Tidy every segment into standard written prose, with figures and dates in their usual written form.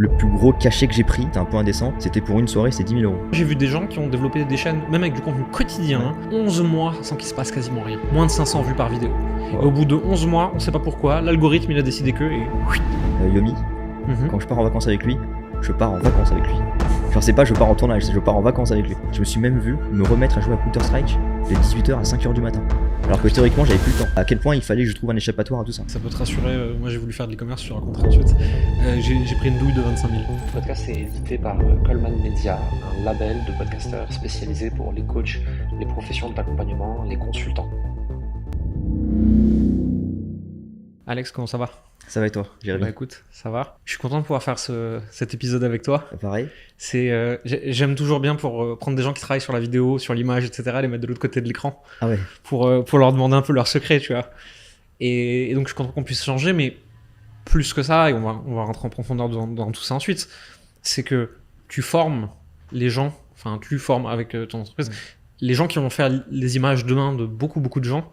Le plus gros cachet que j'ai pris, c'était un peu indécent, c'était pour une soirée, c'est 10 000 €. J'ai vu des gens qui ont développé des chaînes, même avec du contenu quotidien, 11 mois sans qu'il se passe quasiment rien. Moins de 500 vues par vidéo. Wow. Et au bout de 11 mois, on sait pas pourquoi, l'algorithme il a décidé que et... Yomi, quand je pars en vacances avec lui, je pars en vacances avec lui. Genre c'est pas je pars en tournage, c'est je pars en vacances avec lui. Je me suis même vu me remettre à jouer à Counter-Strike de 18h à 5h du matin. Alors que théoriquement j'avais plus le temps. À quel point il fallait que je trouve un échappatoire à tout ça. Ça peut te rassurer, moi j'ai voulu faire de l'e-commerce, je te raconterai ensuite. J'ai pris une douille de 25 000. Le podcast est édité par Coleman Media, un label de podcasteurs spécialisé pour les coachs, les professions de l'accompagnement, les consultants. Alex, comment ça va? Ça va et toi, Jérémy? Bah écoute, ça va. Je suis content de pouvoir faire cet épisode avec toi. Pareil. J'aime toujours bien pour prendre des gens qui travaillent sur la vidéo, sur l'image, etc., les mettre de l'autre côté de l'écran. Ah ouais. Pour leur demander un peu leurs secrets, tu vois. Et donc je suis content qu'on puisse changer, mais plus que ça, et on va rentrer en profondeur dans tout ça ensuite, c'est que tu formes les gens, enfin tu formes avec ton entreprise, les gens qui vont faire les images demain de beaucoup de gens.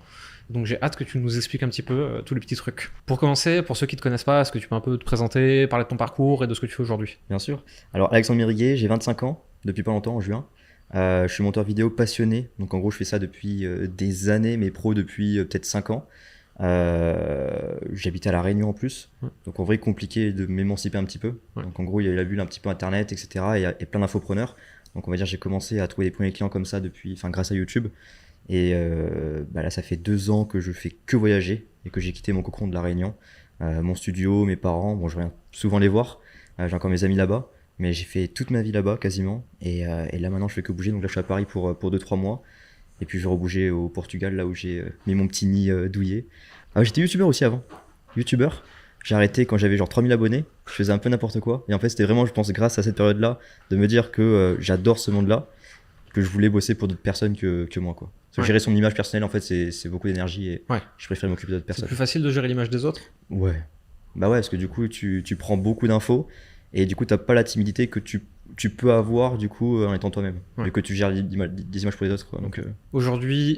Donc j'ai hâte que tu nous expliques un petit peu tous les petits trucs. Pour commencer, pour ceux qui ne te connaissent pas, est-ce que tu peux un peu te présenter, parler de ton parcours et de ce que tu fais aujourd'hui? Bien sûr. Alors Alexandre Mériguet, j'ai 25 ans, depuis pas longtemps, en juin. Je suis monteur vidéo passionné, donc en gros je fais ça depuis des années, mais pro depuis peut-être 5 ans. J'habite à La Réunion en plus, donc en vrai compliqué de m'émanciper un petit peu. Donc en gros il y a eu la bulle un petit peu internet, etc. et plein d'infopreneurs. Donc on va dire j'ai commencé à trouver des premiers clients comme ça grâce à YouTube. Et là ça fait 2 ans que je fais que voyager et que j'ai quitté mon cocon de La Réunion, mon studio, mes parents. Bon, je viens souvent les voir, j'ai encore mes amis là-bas, mais j'ai fait toute ma vie là-bas quasiment. Et là maintenant je fais que bouger, donc là je suis à Paris pour 2-3 mois. Et puis je vais rebouger au Portugal, là où j'ai mis mon petit nid douillet. J'étais youtubeur aussi avant. Youtubeur. J'ai arrêté quand j'avais genre 3000 abonnés. Je faisais un peu n'importe quoi. Et en fait, c'était vraiment, je pense, grâce à cette période-là, de me dire que j'adore ce monde-là, que je voulais bosser pour d'autres personnes que moi, quoi. Parce que gérer son image personnelle, en fait, c'est beaucoup d'énergie et je préfère m'occuper d'autres personnes. C'est plus facile de gérer l'image des autres? Ouais. Bah ouais, parce que du coup, tu prends beaucoup d'infos et du coup, t'as pas la timidité que tu peux avoir du coup en étant toi-même, vu que tu gères des images pour les autres, quoi. Donc, aujourd'hui,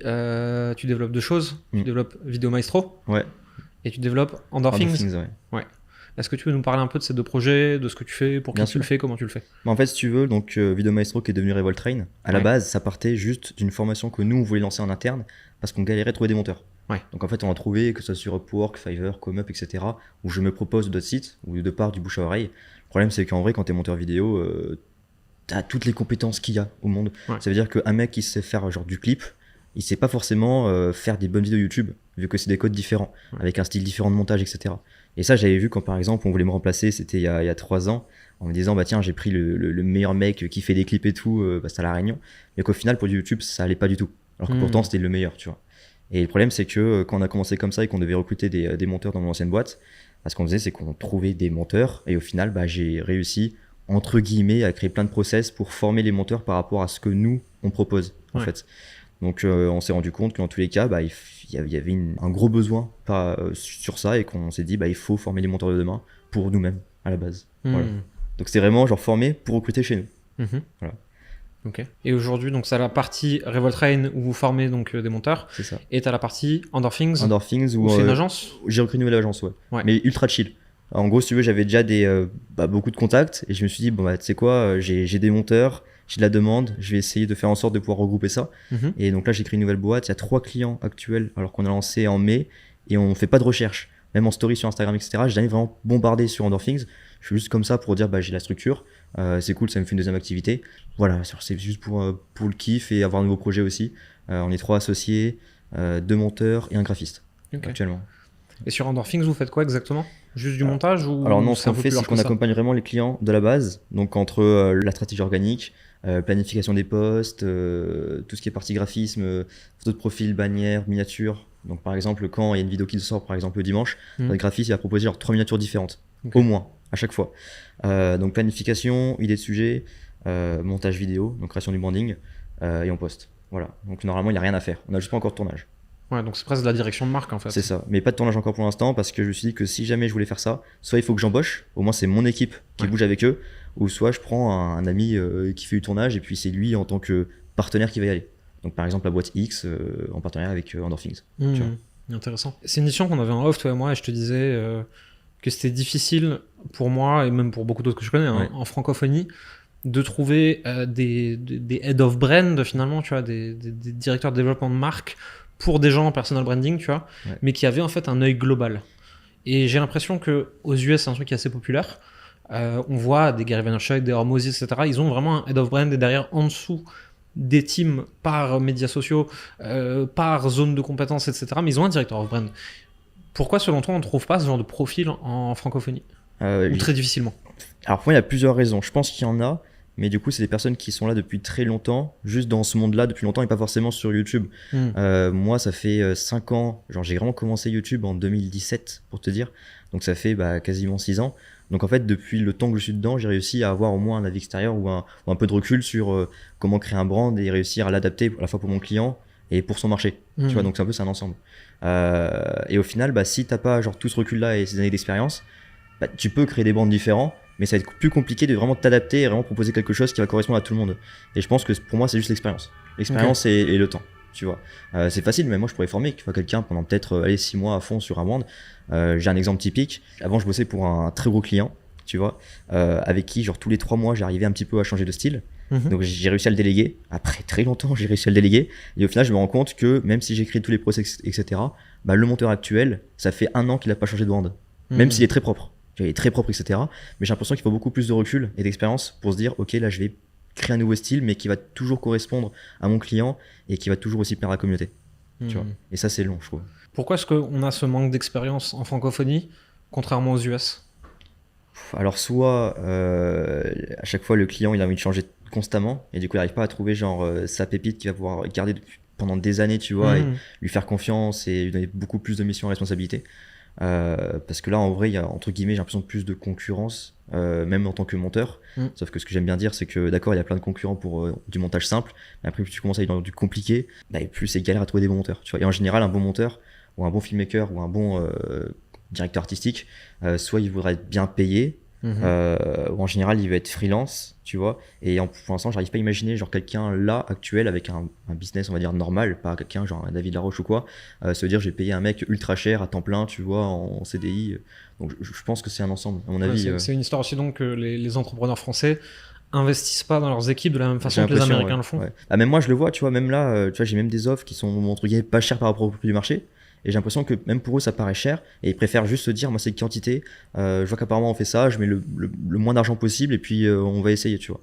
tu développes deux choses. Tu développes Video Maestro. Ouais. Et tu développes Endorphins. Ouais. Est-ce que tu peux nous parler un peu de ces deux projets, de ce que tu fais, pour qui tu le fais, comment tu le fais? En fait, si tu veux, donc Video Maestro qui est devenu Revolt Train, à la base, ça partait juste d'une formation que nous, on voulait lancer en interne parce qu'on galérait à trouver des monteurs. Donc en fait, on a trouvé, que ce soit sur Upwork, Fiverr, ComeUp, etc., où je me propose d'autres sites, ou de part du bouche à oreille. Le problème, c'est qu'en vrai, quand t'es monteur vidéo, t'as toutes les compétences qu'il y a au monde. Ça veut dire qu'un mec qui sait faire genre du clip, il sait pas forcément faire des bonnes vidéos YouTube, vu que c'est des codes différents, avec un style différent de montage, etc. Et ça, j'avais vu quand par exemple on voulait me remplacer, c'était il y a 3 ans, en me disant bah tiens, j'ai pris le meilleur mec qui fait des clips et tout, c'était à La Réunion, mais qu'au final pour du YouTube ça allait pas du tout, alors que pourtant c'était le meilleur, tu vois. Et le problème c'est que quand on a commencé comme ça et qu'on devait recruter des monteurs dans mon ancienne boîte, ce qu'on faisait c'est qu'on trouvait des monteurs et au final j'ai réussi entre guillemets à créer plein de process pour former les monteurs par rapport à ce que nous on propose en fait. Donc on s'est rendu compte que dans tous les cas, il y avait un gros besoin sur ça et qu'on s'est dit il faut former les monteurs de demain pour nous-mêmes à la base. Voilà. Donc c'était vraiment genre formé pour recruter chez nous. Voilà. Ok. Et aujourd'hui, donc c'est la partie Revolt Train où vous formez donc des monteurs. C'est ça. Et t'as la partie Endorphins. Endorphins où c'est une agence. J'ai recruté une nouvelle agence, mais ultra chill. En gros, si tu veux, j'avais déjà beaucoup de contacts et je me suis dit tu sais quoi, j'ai des monteurs. J'ai de la demande, je vais essayer de faire en sorte de pouvoir regrouper ça. Et donc là, j'ai créé une nouvelle boîte. Il y a 3 clients actuels alors qu'on a lancé en mai et on fait pas de recherche. Même en story sur Instagram, etc. J'ai jamais vraiment bombardé sur Endorphins. Je suis juste comme ça pour dire j'ai la structure. C'est cool, ça me fait une deuxième activité. Voilà, c'est juste pour le kiff et avoir un nouveau projet aussi. On est 3 associés, 2 monteurs et un graphiste actuellement. Et sur Endorphins, vous faites quoi exactement? Juste du montage ou... Alors non, ce qu'on fait, c'est qu'on accompagne vraiment les clients de la base. Donc entre la stratégie organique, planification des posts, tout ce qui est partie graphisme, photo de profil, bannière, miniature. Donc par exemple, quand il y a une vidéo qui sort, par exemple le dimanche, notre graphiste il va proposer 3 miniatures différentes, au moins, à chaque fois. Donc planification, idée de sujet, montage vidéo, donc création du branding, et on poste. Voilà. Donc normalement, il n'y a rien à faire. On n'a juste pas encore de tournage. Ouais, donc c'est presque de la direction de marque en fait. C'est ça, mais pas de tournage encore pour l'instant parce que je me suis dit que si jamais je voulais faire ça, soit il faut que j'embauche, au moins c'est mon équipe qui bouge avec eux, ou soit je prends un ami qui fait du tournage et puis c'est lui en tant que partenaire qui va y aller. Donc par exemple la boîte X en partenariat avec Endorphins. Intéressant. C'est une mission qu'on avait en off toi et moi et je te disais que c'était difficile pour moi, et même pour beaucoup d'autres que je connais, en francophonie, de trouver des head of brand, finalement, tu vois, des directeurs de développement de marque pour des gens en personal branding, tu vois, mais qui avaient en fait un œil global. Et j'ai l'impression qu'aux US, c'est un truc qui est assez populaire. On voit des Gary Vaynerchuk, des Hormozy, etc. Ils ont vraiment un head of brand et derrière, en dessous, des teams par médias sociaux, par zone de compétences, etc. Mais ils ont un directeur of brand. Pourquoi, selon toi, on ne trouve pas ce genre de profil en francophonie ou très difficilement? Alors pour moi, il y a plusieurs raisons. Je pense qu'il y en a, mais du coup, c'est des personnes qui sont là depuis très longtemps, juste dans ce monde-là depuis longtemps et pas forcément sur YouTube. Moi, ça fait 5 ans, genre j'ai vraiment commencé YouTube en 2017, pour te dire. Donc ça fait quasiment 6 ans. Donc en fait, depuis le temps que je suis dedans, j'ai réussi à avoir au moins un avis extérieur ou un peu de recul sur comment créer un brand et réussir à l'adapter à la fois pour mon client et pour son marché. Tu vois, donc c'est un ensemble. Et au final, si t'as pas genre tout ce recul-là et ces années d'expérience, tu peux créer des brands différents, mais ça va être plus compliqué de vraiment t'adapter et vraiment proposer quelque chose qui va correspondre à tout le monde. Et je pense que pour moi, c'est juste l'expérience. L'expérience et le temps, tu vois. C'est facile, mais moi, je pourrais former quelqu'un pendant peut-être 6 mois à fond sur un brand. J'ai un exemple typique. Avant, je bossais pour un très gros client, tu vois, avec qui, genre, tous les 3 mois, j'arrivais un petit peu à changer de style. Donc, j'ai réussi à le déléguer. Après très longtemps, j'ai réussi à le déléguer. Et au final, je me rends compte que même si j'écris tous les process, etc., le monteur actuel, ça fait 1 an qu'il n'a pas changé de brand. Même s'il est très propre. Il est très propre, etc. Mais j'ai l'impression qu'il faut beaucoup plus de recul et d'expérience pour se dire, ok, là, je vais créer un nouveau style, mais qui va toujours correspondre à mon client et qui va toujours aussi plaire à la communauté. Tu vois. Et ça, c'est long, je trouve. Pourquoi est-ce qu'on a ce manque d'expérience en francophonie, contrairement aux US? Alors, soit à chaque fois, le client, il a envie de changer constamment et du coup, il n'arrive pas à trouver genre sa pépite qu'il va pouvoir garder pendant des années, tu vois, et lui faire confiance et lui donner beaucoup plus de missions et responsabilités. Parce que là, en vrai, il y a entre guillemets, j'ai l'impression de plus de concurrence, même en tant que monteur. Sauf que ce que j'aime bien dire, c'est que d'accord, il y a plein de concurrents pour du montage simple, mais après, plus tu commences à aller dans du compliqué, plus c'est galère à trouver des bons monteurs. Tu vois. Et en général, un bon monteur, ou un bon filmmaker, ou un bon directeur artistique, soit il voudrait être bien payé, ou en général, il veut être freelance, tu vois. Et pour l'instant, j'arrive pas à imaginer genre quelqu'un là, actuel, avec un business, on va dire, normal, pas quelqu'un genre un David Laroche ou quoi, se dire j'ai payé un mec ultra cher à temps plein, tu vois, en CDI. Donc je pense que c'est un ensemble, à mon avis. C'est une histoire aussi donc que les entrepreneurs français investissent pas dans leurs équipes de la même façon que les Américains le font. Ouais. Même moi, je le vois, tu vois, même là, tu vois, j'ai même des offres qui sont entre guillemets pas chères par rapport au prix du marché. Et j'ai l'impression que même pour eux, ça paraît cher. Et ils préfèrent juste se dire, moi, c'est quantité. Je vois qu'apparemment, on fait ça. Je mets le moins d'argent possible et puis on va essayer, tu vois.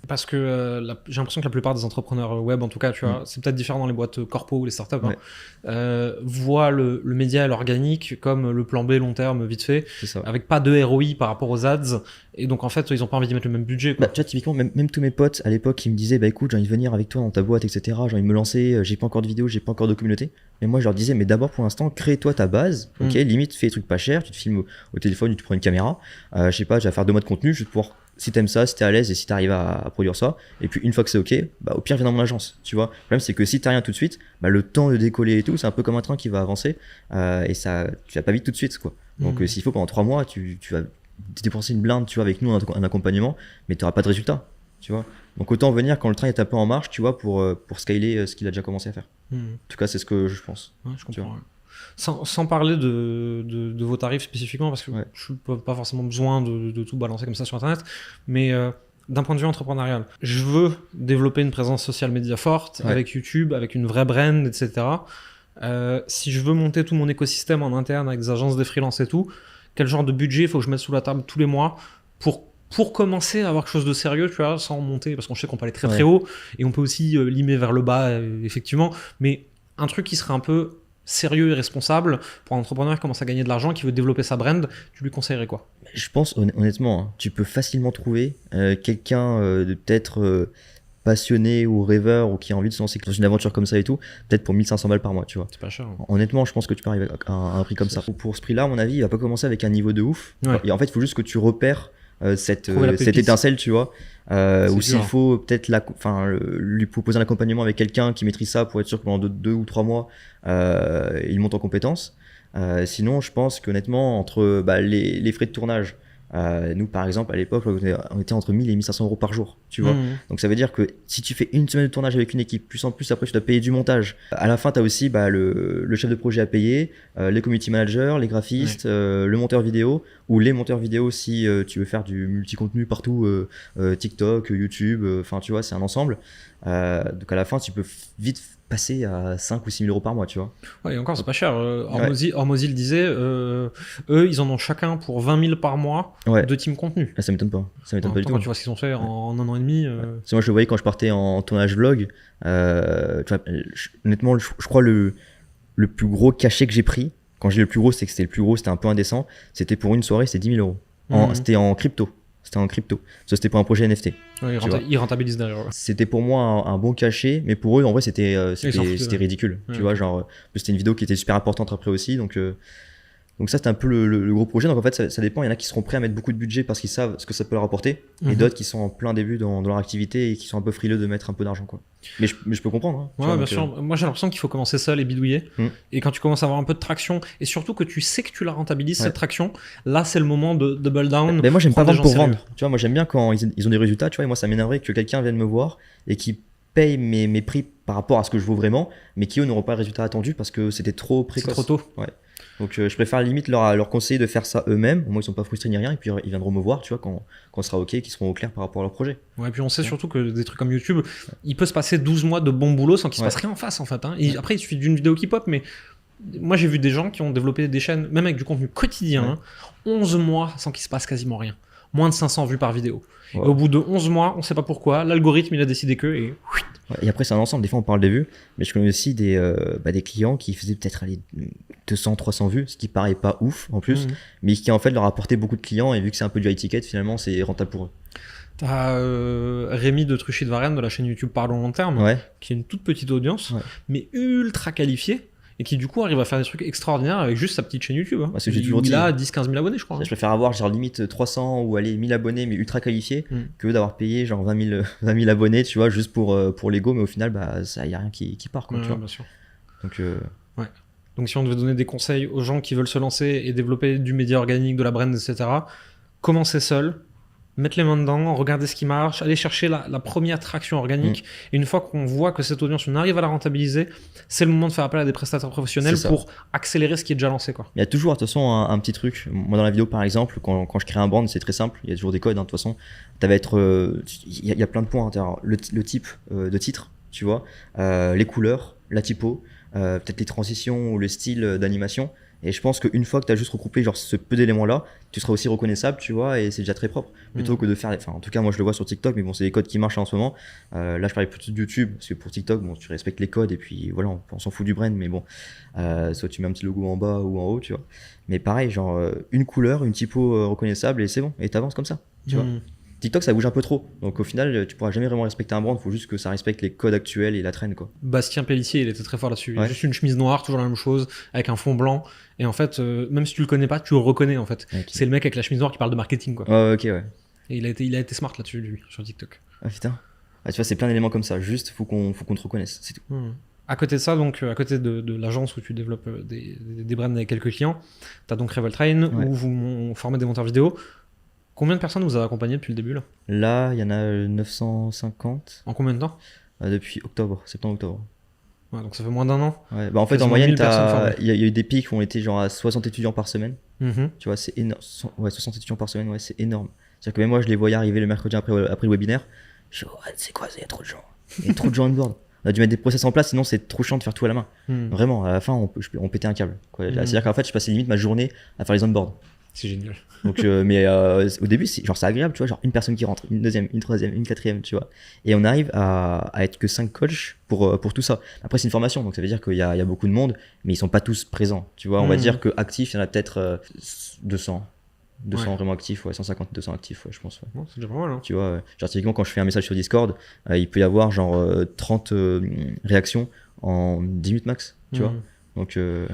Parce que j'ai l'impression que la plupart des entrepreneurs web, en tout cas, tu vois, c'est peut-être différent dans les boîtes corpo ou les startups, voient le média et l'organique comme le plan B long terme, vite fait, avec pas de ROI par rapport aux ads. Et donc, en fait, ils ont pas envie d'y mettre le même budget, quoi. Tu vois, typiquement, même tous mes potes à l'époque, qui me disaient, écoute, j'ai envie de venir avec toi dans ta boîte, etc. J'ai envie de me lancer, j'ai pas encore de vidéos, j'ai pas encore de communauté. Mais moi, je leur disais, mais d'abord, pour l'instant, crée-toi ta base, ok, limite, fais des trucs pas chers, tu te filmes au téléphone, tu te prends une caméra, je sais pas, tu vas faire 2 mois de contenu, je vais pouvoir, si t'aimes ça, si t'es à l'aise et si t'arrives à produire ça, et puis une fois que c'est ok, au pire, viens dans mon agence, tu vois. Le problème, c'est que si t'as rien tout de suite, le temps de décoller et tout, c'est un peu comme un train qui va avancer, et ça, tu vas pas vite tout de suite, quoi. Donc, s'il faut, pendant 3 mois, tu vas dépenser une blinde, tu vois, avec nous, un accompagnement, mais t'auras pas de résultat, tu vois. Donc, autant venir quand le train est un peu en marche, tu vois, pour scaler ce qu'il a déjà commencé à faire. En tout cas, c'est ce que je pense. Ouais, je comprends. Sans parler de vos tarifs spécifiquement, parce que je n'ai pas forcément besoin de tout balancer comme ça sur Internet, mais d'un point de vue entrepreneurial, je veux développer une présence social média forte avec YouTube, avec une vraie brand, etc. Si je veux monter tout mon écosystème en interne avec des agences, des freelances et tout, quel genre de budget il faut que je mette sous la table tous les mois pour commencer à avoir quelque chose de sérieux, tu vois, sans monter, parce qu'on sait qu'on peut aller très très haut, et on peut aussi limer vers le bas, effectivement, mais un truc qui serait un peu sérieux et responsable pour un entrepreneur qui commence à gagner de l'argent, qui veut développer sa brand, tu lui conseillerais quoi? Je pense honnêtement, tu peux facilement trouver quelqu'un de peut-être passionné ou rêveur ou qui a envie de se lancer dans une aventure comme ça et tout, peut-être pour 1500 balles par mois, tu vois. C'est pas cher. Honnêtement, je pense que tu peux arriver à un prix comme ça. Pour ce prix-là, à mon avis, il va pas commencer avec un niveau de ouf. Et en fait, il faut juste que tu repères cette étincelle, tu vois. Ou s'il faut peut-être lui proposer un accompagnement avec quelqu'un qui maîtrise ça pour être sûr que pendant 2 ou 3 mois, il monte en compétences. Sinon, je pense qu'honnêtement, entre les frais de tournage, Nous, par exemple, à l'époque, on était entre 1000 et 1500 euros par jour, tu vois. Donc ça veut dire que si tu fais une semaine de tournage avec une équipe, plus en plus après tu dois payer du montage. À la fin, tu as aussi le chef de projet à payer, les community managers, les graphistes, le monteur vidéo, ou les monteurs vidéo si tu veux faire du multi-contenu partout, TikTok, YouTube, enfin tu vois, c'est un ensemble. Donc à la fin, tu peux vite passer à 5 ou 6 000 euros par mois, tu vois. Ouais, et encore, c'est pas cher. Hormozy le disait, eux, ils en ont chacun pour 20 000 par mois de team contenu. Ça m'étonne pas. Ça m'étonne pas du tout. Quand tu vois ce qu'ils ont fait en un an et demi. Moi, je le voyais quand je partais en tournage vlog. Tu vois, honnêtement, je crois le plus gros cachet que j'ai pris, quand j'ai le plus gros, c'est que c'était le plus gros, c'était un peu indécent. C'était pour une soirée, c'était 10 000 euros. C'était en crypto. Ça, c'était pour un projet NFT. Ouais, ils rentabilisent derrière. Ouais. C'était pour moi un bon cachet, mais pour eux, en vrai, c'était ridicule. Tu vois, genre, c'était une vidéo qui était super importante après aussi. Donc ça, c'était un peu le gros projet. Donc en fait, ça dépend. Il y en a qui seront prêts à mettre beaucoup de budget parce qu'ils savent ce que ça peut leur apporter. Et d'autres qui sont en plein début dans leur activité et qui sont un peu frileux de mettre un peu d'argent, quoi. Mais je peux comprendre. Hein, ouais, bien sûr. Moi, j'ai l'impression qu'il faut commencer seul et bidouiller. Et quand tu commences à avoir un peu de traction, et surtout que tu sais que tu la rentabilises, cette traction, là, c'est le moment de double down. Mais moi, j'aime pas vendre pour vendre. Tu vois, moi, j'aime bien quand ils ont des résultats. Tu vois, et moi, ça m'énerverait que quelqu'un vienne me voir et qui paye mes prix par rapport à ce que je vaux vraiment, mais qui eux n'auront pas le résultat attendu parce que c'était trop précoce. C'est trop tôt. Ouais. Donc je préfère limite leur conseiller de faire ça eux-mêmes, au moins ils sont pas frustrés ni rien, et puis ils viendront me voir, tu vois, quand ce sera ok, qu'ils seront au clair par rapport à leur projet. Ouais, et puis on sait surtout que des trucs comme YouTube, il peut se passer 12 mois de bon boulot sans qu'il se passe rien en face, en fait. Hein. Et après, il suffit d'une vidéo qui pop, mais moi j'ai vu des gens qui ont développé des chaînes, même avec du contenu quotidien, 11 mois sans qu'il se passe quasiment rien. Moins de 500 vues par vidéo. Et au bout de 11 mois, on sait pas pourquoi, l'algorithme il a décidé que, et... Et après, c'est un ensemble. Des fois, on parle des vues, mais je connais aussi des clients qui faisaient peut-être 200, 300 vues, ce qui paraît pas ouf en plus, mais qui en fait leur apportait beaucoup de clients. Et vu que c'est un peu du high ticket, finalement, c'est rentable pour eux. T'as Rémi de Truchy de Varenne de la chaîne YouTube Parlons Long Terme, qui a une toute petite audience, mais ultra qualifiée. Et qui du coup arrive à faire des trucs extraordinaires avec juste sa petite chaîne YouTube. Hein. Il a 10-15 000 abonnés, je crois. Je préfère avoir genre limite 300 ou 1000 abonnés mais ultra qualifiés que d'avoir payé genre 20 000 abonnés, tu vois, juste pour l'ego, mais au final, il n'y a rien qui part. Quoi, tu vois. Bien sûr. Donc, si on devait donner des conseils aux gens qui veulent se lancer et développer du média organique, de la brand, etc., commencer seul, mettre les mains dedans, regarder ce qui marche, aller chercher la première traction organique. Et une fois qu'on voit que cette audience, on arrive à la rentabiliser, c'est le moment de faire appel à des prestataires professionnels pour accélérer ce qui est déjà lancé, quoi. Il y a toujours, de toute façon, un petit truc. Moi, dans la vidéo, par exemple, quand je crée un brand, c'est très simple. Il y a toujours des codes, hein, de toute façon. Il y a plein de points. Hein, le type de titre, tu vois, les couleurs, la typo, peut-être les transitions ou le style d'animation. Et je pense qu'une fois que tu as juste recoupé genre ce peu d'éléments-là, tu seras aussi reconnaissable, tu vois, et c'est déjà très propre. Plutôt que de faire, en tout cas, moi je le vois sur TikTok, mais bon, c'est des codes qui marchent en ce moment. Là, je parlais plutôt de YouTube, parce que pour TikTok, bon, tu respectes les codes, et puis voilà, on s'en fout du brand, mais bon, soit tu mets un petit logo en bas ou en haut, tu vois. Mais pareil, genre, une couleur, une typo reconnaissable, et c'est bon, et t'avances comme ça, tu vois. TikTok, ça bouge un peu trop. Donc au final, tu pourras jamais vraiment respecter un brand. Il faut juste que ça respecte les codes actuels et la traîne, quoi. Bastien Pellissier, il était très fort là-dessus. Juste une chemise noire, toujours la même chose, avec un fond blanc. Et en fait, même si tu le connais pas, tu le reconnais en fait. Okay. C'est le mec avec la chemise noire qui parle de marketing, quoi. Ouais. Et il a été smart là-dessus, lui, sur TikTok. Ah putain. Tu vois, c'est plein d'éléments comme ça. Juste, faut qu'on te reconnaisse. C'est tout. À côté de ça, donc, à côté de l'agence où tu développes des brands avec quelques clients, t'as donc Revoltrain, où vous formez des monteurs vidéo. Combien de personnes vous avez accompagné depuis le début là ? Là, il y en a 950. En combien de temps ? Depuis septembre-octobre. Ouais, donc ça fait moins d'un an. Ouais, en fait, en moyenne, il y a eu des pics où on était genre à 60 étudiants par semaine. Tu vois, c'est énorme. 60 étudiants par semaine, c'est énorme. C'est-à-dire que même moi, je les voyais arriver le mercredi après le webinaire. Je dis, c'est quoi, il y a trop de gens. Il y a trop de gens on board. On a dû mettre des process en place, sinon c'est trop chiant de faire tout à la main. Vraiment, à la fin, on pétait un câble. C'est-à-dire qu'en fait, je passais limite ma journée à faire les onboards. C'est génial. Donc, mais au début, c'est agréable, tu vois, genre une personne qui rentre, une deuxième, une troisième, une quatrième, tu vois. Et on arrive à être que 5 coachs pour tout ça. Après, c'est une formation, donc ça veut dire qu'il y a beaucoup de monde, mais ils sont pas tous présents, tu vois. On va dire que actifs, il y en a peut-être 200 vraiment actifs, 150, 200 actifs, je pense. Bon, c'est déjà pas mal, hein. Tu vois, genre typiquement, quand je fais un message sur Discord, il peut y avoir genre 30 réactions en 10 minutes max, tu vois. Donc, et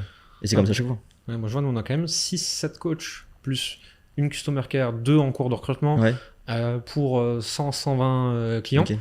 c'est comme ça à chaque fois. Ouais, moi, je vois, nous, on a quand même 6-7 coachs, plus une customer care, 2 en cours de recrutement, pour 100-120 clients. Okay.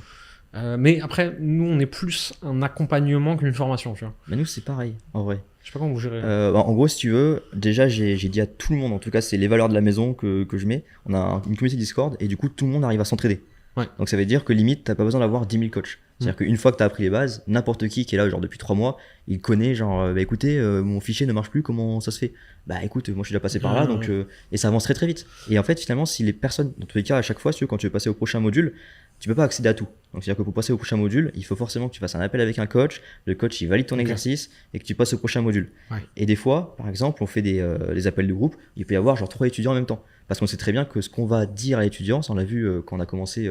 Mais mais après, nous, on est plus un accompagnement qu'une formation, tu vois. Mais nous, c'est pareil, en vrai. Je sais pas comment vous gérez. En gros, si tu veux, déjà, j'ai dit à tout le monde, en tout cas, c'est les valeurs de la maison que je mets. On a une communauté Discord et du coup, tout le monde arrive à s'entraider. Ouais. Donc ça veut dire que limite, t'as pas besoin d'avoir 10 000 coachs. C'est-à-dire qu'une fois que t'as appris les bases, n'importe qui est là genre depuis 3 mois, il connaît genre, bah écoutez, mon fichier ne marche plus, comment ça se fait? Bah écoute, moi je suis déjà passé par là, donc et ça avance très très vite. Et en fait, finalement, si les personnes, dans tous les cas, à chaque fois, quand tu veux passer au prochain module, tu peux pas accéder à tout. Donc c'est-à-dire que pour passer au prochain module, il faut forcément que tu fasses un appel avec un coach, le coach il valide ton exercice et que tu passes au prochain module. Ouais. Et des fois, par exemple, on fait des appels de groupe, il peut y avoir genre 3 étudiants en même temps. Parce qu'on sait très bien que ce qu'on va dire à l'étudiant, ça on l'a vu quand on a commencé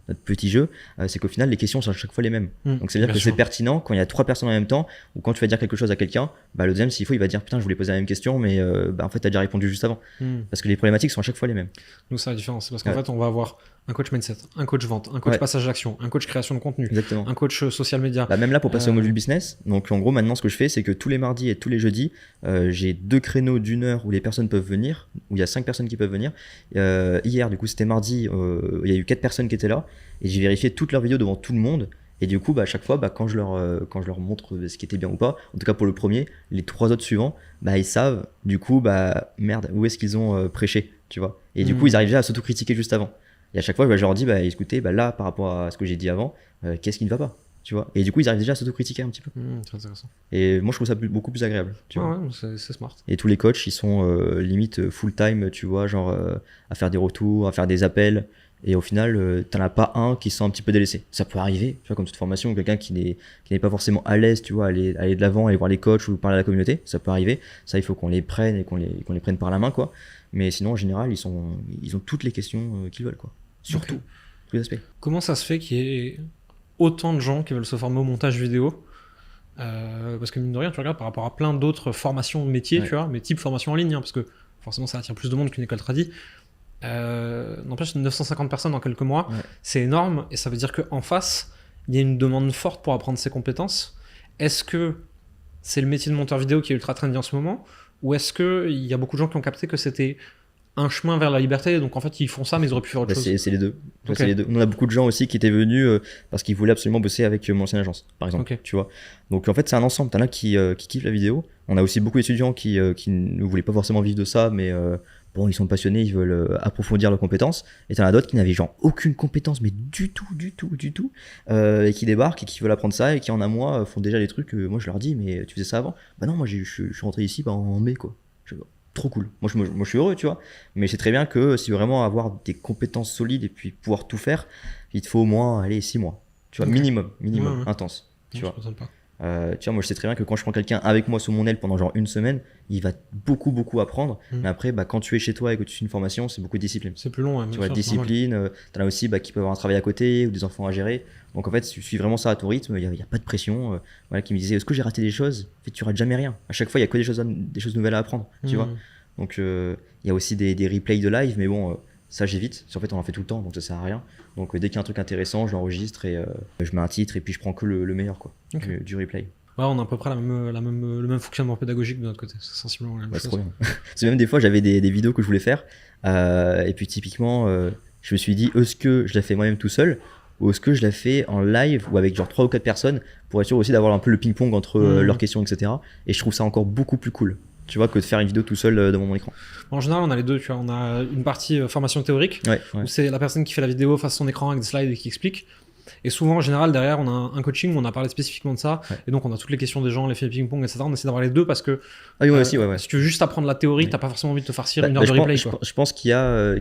notre petit jeu, c'est qu'au final les questions sont à chaque fois les mêmes. Donc ça veut dire que c'est pertinent quand il y a 3 personnes en même temps, ou quand tu vas dire quelque chose à quelqu'un, bah le deuxième s'il faut il va dire putain je voulais poser la même question mais bah en fait t'as déjà répondu juste avant. Parce que les problématiques sont à chaque fois les mêmes. Nous c'est la différence, c'est parce qu'en fait on va avoir un coach mindset, un coach vente, un coach passage à l'action, un coach création de contenu, exactement, un coach social media. Bah même là pour passer au module business, donc en gros maintenant ce que je fais c'est que tous les mardis et tous les jeudis j'ai 2 créneaux d'1 heure où les personnes peuvent venir, où il y a 5 personnes qui peuvent venir. Hier du coup c'était mardi, il y a eu 4 personnes qui étaient là et j'ai vérifié toutes leurs vidéos devant tout le monde. Et du coup, bah, à chaque fois, bah, quand je leur montre ce qui était bien ou pas, en tout cas pour le premier, les 3 autres suivants, bah, ils savent, du coup, bah, merde, où est-ce qu'ils ont prêché, tu vois. Et du coup, ils arrivent déjà à s'autocritiquer juste avant. Et à chaque fois, bah, je leur dis, bah, écoutez, bah, là, par rapport à ce que j'ai dit avant, qu'est-ce qui ne va pas, tu vois. Et du coup, ils arrivent déjà à s'autocritiquer un petit peu. C'est intéressant. Et moi, je trouve ça beaucoup plus agréable, tu vois. Ouais, c'est smart. Et tous les coachs, ils sont limite full-time, tu vois, genre à faire des retours, à faire des appels. Et au final, t'en as pas un qui se sent un petit peu délaissé. Ça peut arriver, tu vois, comme toute formation, quelqu'un qui n'est pas forcément à l'aise, tu vois, aller de l'avant, aller voir les coachs ou parler à la communauté, ça peut arriver. Ça, il faut qu'on les prenne et qu'on les prenne par la main, quoi. Mais sinon, en général, ils ont toutes les questions qu'ils veulent, quoi. Surtout, tous les aspects. Comment ça se fait qu'il y ait autant de gens qui veulent se former au montage vidéo? Parce que mine de rien, tu regardes par rapport à plein d'autres formations de métiers, tu vois, mais type formation en ligne, hein, parce que forcément ça attire plus de monde qu'une école tradie. N'empêche, 950 personnes en quelques mois, c'est énorme, et ça veut dire qu'en face, il y a une demande forte pour apprendre ces compétences. Est-ce que c'est le métier de monteur vidéo qui est ultra trendy en ce moment, ou est-ce qu'il y a beaucoup de gens qui ont capté que c'était un chemin vers la liberté, donc en fait ils font ça mais ils auraient pu faire autre chose? C'est les deux. C'est les deux. On a beaucoup de gens aussi qui étaient venus parce qu'ils voulaient absolument bosser avec mon ancienne agence, par exemple. Tu vois. Donc en fait c'est un ensemble. T'en as qui kiffent la vidéo. On a aussi beaucoup d'étudiants qui ne voulaient pas forcément vivre de ça, mais bon, ils sont passionnés, ils veulent approfondir leurs compétences. Et t'en as d'autres qui n'avaient genre aucune compétence, mais du tout, et qui débarquent et qui veulent apprendre ça et qui en un mois font déjà des trucs. Moi je leur dis, mais tu faisais ça avant? Bah non, moi je suis rentré ici en mai, quoi. Trop cool. Moi je suis heureux, tu vois. Mais c'est très bien que si vraiment avoir des compétences solides et puis pouvoir tout faire, il te faut au moins 6 mois. Tu vois, minimum, intense. Tu vois. Tu vois, moi je sais très bien que quand je prends quelqu'un avec moi sous mon aile pendant genre 1 semaine, il va beaucoup apprendre. Mais après, bah, quand tu es chez toi et que tu fais une formation, c'est beaucoup de discipline. C'est plus long, tu vois, discipline. T'en as aussi qui peuvent avoir un travail à côté ou des enfants à gérer. Donc en fait, tu suis vraiment ça à ton rythme. Il y a pas de pression. Voilà, qui me disait, est-ce que j'ai raté des choses? En fait, tu rates jamais rien. À chaque fois, il y a que des choses nouvelles à apprendre. Tu vois. Donc il y a aussi des replays de live, mais bon. Ça j'évite, en fait on en fait tout le temps donc ça sert à rien. Donc dès qu'il y a un truc intéressant, je l'enregistre et je mets un titre et puis je prends que le meilleur quoi, du replay. Ouais, on a à peu près le même fonctionnement pédagogique de notre côté, c'est sensiblement la même chose. C'est trop bien. C'est même des fois j'avais des vidéos que je voulais faire et puis typiquement je me suis dit est-ce que je la fais moi-même tout seul ou est-ce que je la fais en live ou avec genre 3 ou 4 personnes pour être sûr aussi d'avoir un peu le ping-pong entre leurs questions etc. Et je trouve ça encore beaucoup plus cool. Tu vois, que de faire une vidéo tout seul devant mon écran. En général, on a les deux, tu vois. On a une partie formation théorique, où c'est la personne qui fait la vidéo face à son écran avec des slides et qui explique. Et souvent, en général, derrière, on a un coaching où on a parlé spécifiquement de ça. Et donc, on a toutes les questions des gens, l'effet ping-pong, etc. On essaie d'avoir les deux parce que si tu veux juste apprendre la théorie, t'as pas forcément envie de te farcir une heure de replay. Je pense qu'il y a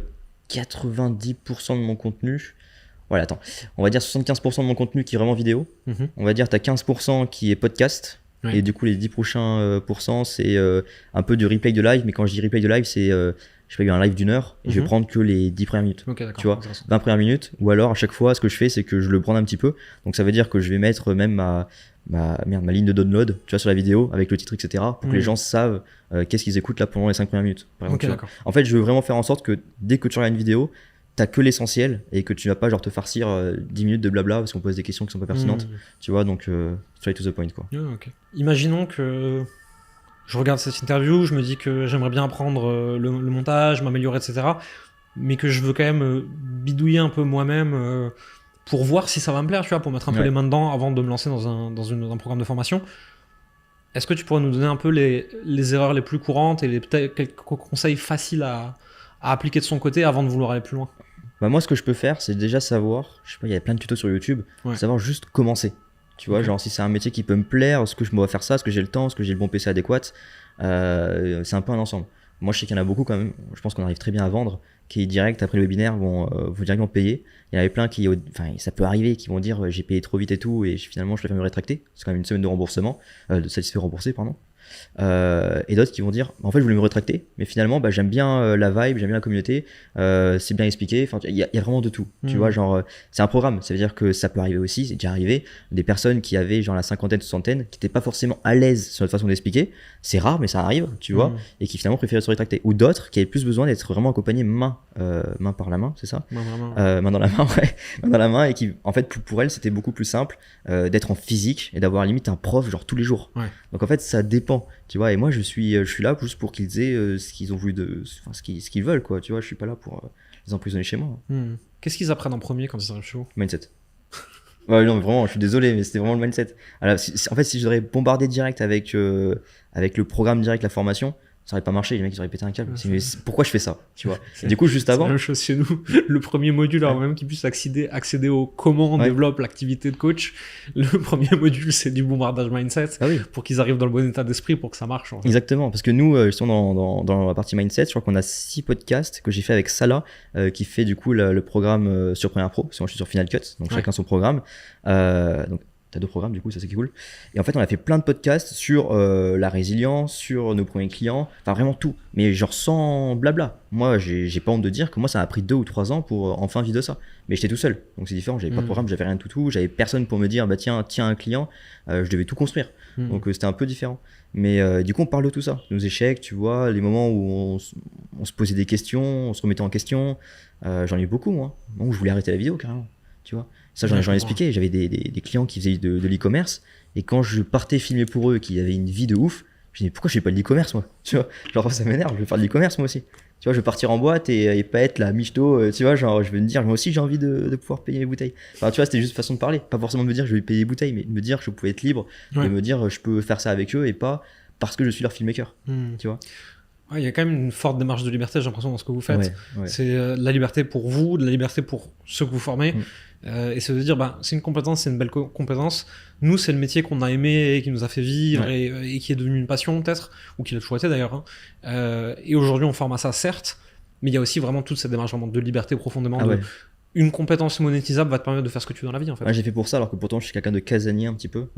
90% de mon contenu. Voilà, attends. On va dire 75% de mon contenu qui est vraiment vidéo. On va dire t'as 15% qui est podcast. Et du coup les 10 prochains pourcents c'est un peu du replay de live, mais quand je dis replay de live c'est je sais pas, un live d'1 heure et je vais prendre que les 10 premières minutes, tu vois, 20 premières minutes, ou alors à chaque fois ce que je fais c'est que je le brande un petit peu, donc ça veut dire que je vais mettre même ma ligne de download, tu vois, sur la vidéo avec le titre etc pour que les gens savent qu'est-ce qu'ils écoutent là pendant les 5 premières minutes par exemple, en fait je veux vraiment faire en sorte que dès que tu regardes une vidéo t'as que l'essentiel et que tu vas pas genre te farcir 10 minutes de blabla parce qu'on pose des questions qui sont pas pertinentes, tu vois, donc straight to the point quoi. Imaginons que je regarde cette interview, je me dis que j'aimerais bien apprendre le montage, m'améliorer etc, mais que je veux quand même bidouiller un peu moi-même pour voir si ça va me plaire, tu vois, pour mettre un peu les mains dedans avant de me lancer dans un programme de formation. Est-ce que tu pourrais nous donner un peu les erreurs les plus courantes et peut-être quelques conseils faciles à appliquer de son côté avant de vouloir aller plus loin? Bah moi, ce que je peux faire, c'est déjà savoir, je sais pas, il y a plein de tutos sur YouTube, savoir juste commencer. Tu vois, genre si c'est un métier qui peut me plaire, est-ce que je dois faire ça, est-ce que j'ai le temps, est-ce que j'ai le bon PC adéquat, c'est un peu un ensemble. Moi, je sais qu'il y en a beaucoup quand même, je pense qu'on arrive très bien à vendre, qui direct après le webinaire vont directement payer. Il y en avait plein qui, enfin ça peut arriver, qui vont dire j'ai payé trop vite et tout, et finalement je préfère me rétracter, c'est quand même une semaine de remboursement, de satisfait remboursé, pardon. Et d'autres qui vont dire en fait je voulais me rétracter mais finalement bah, j'aime bien la vibe, j'aime bien la communauté, c'est bien expliqué, enfin il y a vraiment de tout, tu vois, genre c'est un programme, ça veut dire que ça peut arriver aussi, c'est déjà arrivé des personnes qui avaient genre la cinquantaine, soixantaine, qui n'étaient pas forcément à l'aise sur notre façon d'expliquer, c'est rare mais ça arrive, tu vois, et qui finalement préféraient se rétracter, ou d'autres qui avaient plus besoin d'être vraiment accompagnés main par la main, c'est ça, main dans la main, ouais, main dans la main, et qui en fait pour elles c'était beaucoup plus simple d'être en physique et d'avoir limite un prof genre tous les jours, donc en fait ça dépend, tu vois, et moi je suis là juste pour qu'ils aient ce qu'ils ont voulu, enfin ce qu'ils veulent, quoi, tu vois, je suis pas là pour les emprisonner chez moi. Qu'est-ce qu'ils apprennent en premier quand ils arrivent chez vous? Mindset. Ouais, non mais vraiment je suis désolé mais c'était vraiment le mindset. Alors, en fait si je devrais bombarder direct avec le programme direct, la formation, ça aurait pas marché, les mecs ils auraient pété un câble. Mais pourquoi je fais ça, tu vois? Du coup juste avant, c'est la même chose chez nous. Le premier module, alors même qu'ils puissent accéder au comment on développe l'activité de coach, le premier module c'est du bombardage mindset, pour qu'ils arrivent dans le bon état d'esprit pour que ça marche, en fait. Exactement, parce que nous justement dans la partie mindset, je crois qu'on a 6 podcasts que j'ai fait avec Salah, qui fait du coup le programme sur Premiere Pro, parce que moi je suis sur Final Cut, donc chacun son programme, donc t'as 2 programmes du coup, ça c'est cool. Et en fait on a fait plein de podcasts sur la résilience, sur nos premiers clients, enfin vraiment tout, mais genre sans blabla. Moi j'ai pas honte de dire que moi ça m'a pris 2 ou 3 ans pour enfin vivre de ça, mais j'étais tout seul, donc c'est différent, j'avais pas de programme, j'avais rien de tout, j'avais personne pour me dire bah tiens un client, je devais tout construire, donc c'était un peu différent. Mais du coup on parle de tout ça, nos échecs, tu vois, les moments où on se posait des questions, on se remettait en question, j'en ai eu beaucoup moi, où je voulais arrêter la vidéo carrément, tu vois. Ça, j'en ai expliqué. J'avais des clients qui faisaient de l'e-commerce, et quand je partais filmer pour eux, qui avaient une vie de ouf, je me disais pourquoi je fais pas de l'e-commerce moi, tu vois, genre ça m'énerve, je vais faire de l'e-commerce moi aussi, tu vois, je vais partir en boîte et pas être la michto, tu vois, genre je vais me dire moi aussi j'ai envie de pouvoir payer mes bouteilles, enfin tu vois, c'était juste une façon de parler, pas forcément de me dire je vais payer les bouteilles, mais de me dire que je pouvais être libre, de me dire je peux faire ça avec eux et pas parce que je suis leur filmmaker, tu vois. Il y a quand même une forte démarche de liberté, j'ai l'impression, dans ce que vous faites. C'est la liberté pour vous, de la liberté pour ceux que vous formez. Et c'est de dire, c'est une compétence, c'est une belle compétence. Nous, c'est le métier qu'on a aimé et qui nous a fait vivre et qui est devenu une passion, peut-être, ou qui l'a toujours été d'ailleurs. Et aujourd'hui, on forme à ça, certes, mais il y a aussi vraiment toute cette démarche vraiment de liberté profondément. Une compétence monétisable va te permettre de faire ce que tu veux dans la vie, en fait. J'ai fait pour ça, alors que pourtant je suis quelqu'un de casanier un petit peu.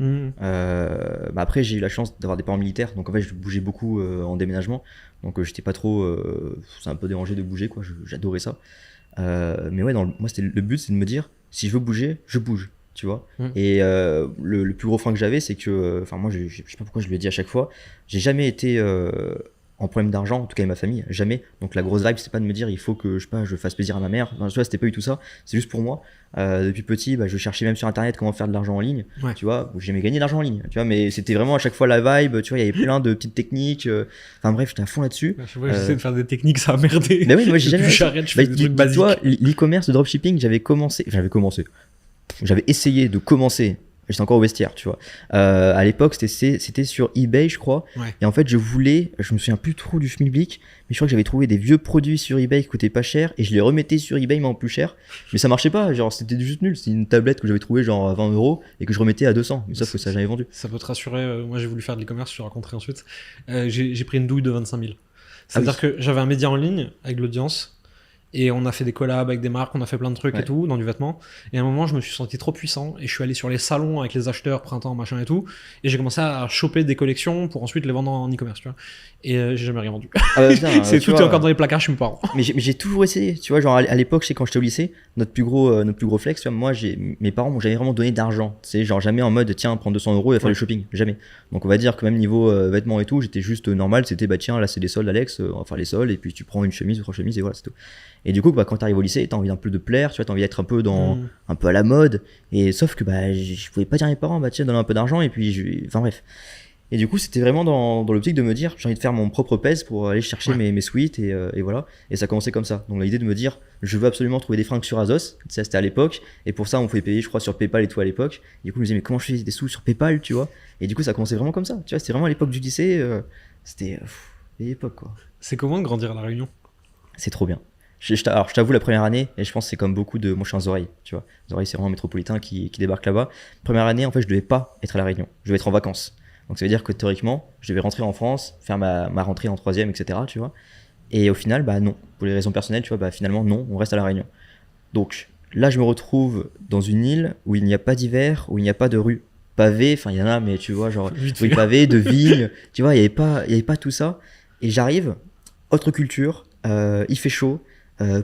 Après j'ai eu la chance d'avoir des parents militaires, donc en fait je bougeais beaucoup en déménagement, donc j'étais pas trop, c'est un peu dérangé de bouger, quoi. J'adorais ça. Mais ouais, moi c'était le but, c'est de me dire si je veux bouger, je bouge, tu vois. Et le plus gros frein que j'avais, c'est que, enfin moi je sais pas pourquoi je le dis à chaque fois, j'ai jamais été en problème d'argent, en tout cas avec ma famille, jamais. Donc la grosse vibe, c'est pas de me dire il faut que je fasse plaisir à ma mère. Enfin, tu vois, c'était pas du tout ça. C'est juste pour moi. Depuis petit, je cherchais même sur internet comment faire de l'argent en ligne. Tu vois, j'aimais gagner de l'argent en ligne. Tu vois, mais c'était vraiment à chaque fois la vibe. Tu vois, il y avait plein de petites techniques. Enfin bref, j'étais à fond là-dessus. J'essaie de faire des techniques, ça a merdé. Mais oui, moi j'ai jamais. J'arrête, je fais des trucs basiques. Tu vois, l'e-commerce, le dropshipping, j'avais essayé de commencer. J'étais encore au vestiaire, tu vois. À l'époque, c'était sur eBay, je crois. Et en fait, je me souviens plus trop du schmilblick, mais je crois que j'avais trouvé des vieux produits sur eBay qui coûtaient pas cher et je les remettais sur eBay, mais en plus cher. Mais ça marchait pas, genre c'était juste nul. C'était une tablette que j'avais trouvée genre à 20 € et que je remettais à 200. Mais sauf que ça, j'avais vendu. Ça peut te rassurer. Moi, j'ai voulu faire de l'e-commerce, je te raconterai ensuite. J'ai pris une douille de 25 000. C'est-à-dire que j'avais un média en ligne avec de l'audience. Et on a fait des collabs avec des marques, on a fait plein de trucs et tout, dans du vêtement. Et à un moment, je me suis senti trop puissant et je suis allé sur les salons avec les acheteurs, printemps, machin et tout. Et j'ai commencé à choper des collections pour ensuite les vendre en e-commerce, tu vois. Et j'ai jamais rien vendu. C'est tout est encore dans les placards, je suis mes parents. Mais j'ai toujours essayé, tu vois. Genre à l'époque, quand j'étais au lycée, notre plus gros flex, tu vois, moi, mes parents m'ont jamais vraiment donné d'argent. Tu sais, genre jamais en mode tiens, prends 200 € et faire le shopping. Jamais. Donc on va dire que même niveau vêtements et tout, j'étais juste normal. C'était tiens, là c'est des soldes, Alex, on va faire les soldes et puis tu prends une chemise ou 3 chemises et voilà, c'est tout. Et du coup, quand t'arrives au lycée, t'as envie un peu de plaire, tu vois, t'as envie d'être un peu un peu à la mode. Et sauf que je pouvais pas dire à mes parents, tiens, donne un peu d'argent et puis enfin bref. Et du coup, c'était vraiment dans l'optique de me dire, j'ai envie de faire mon propre pèse pour aller chercher mes suites et voilà. Et ça a commencé comme ça. Donc l'idée de me dire, je veux absolument trouver des fringues sur Azos. Ça, c'était à l'époque. Et pour ça, on pouvait payer, je crois, sur PayPal et tout à l'époque. Et du coup, je me disais, mais comment je fais des sous sur PayPal, tu vois? Et du coup, ça a commencé vraiment comme ça. Tu vois, c'était vraiment à l'époque du lycée. C'était l'époque, quoi. C'est comment de grandir à La Réunion? C'est trop bien. Alors, je t'avoue, la première année, et je pense que c'est comme beaucoup de. Moi, je suis un Zoreille, tu vois. Zoreille, c'est vraiment un métropolitain qui débarque là-bas. Première année, en fait, je devais pas être à La Réunion. Je devais être en vacances. Donc, ça veut dire que théoriquement, je devais rentrer en France, faire ma rentrée en troisième, etc., tu vois. Et au final, bah non. Pour les raisons personnelles, tu vois, bah finalement, non, on reste à La Réunion. Donc, là, je me retrouve dans une île où il n'y a pas d'hiver, où il n'y a pas de rue pavée. Enfin, il y en a, mais tu vois, genre, rue pavée, de vignes. Tu vois, il n'y avait pas tout ça. Et j'arrive, autre culture, il fait chaud.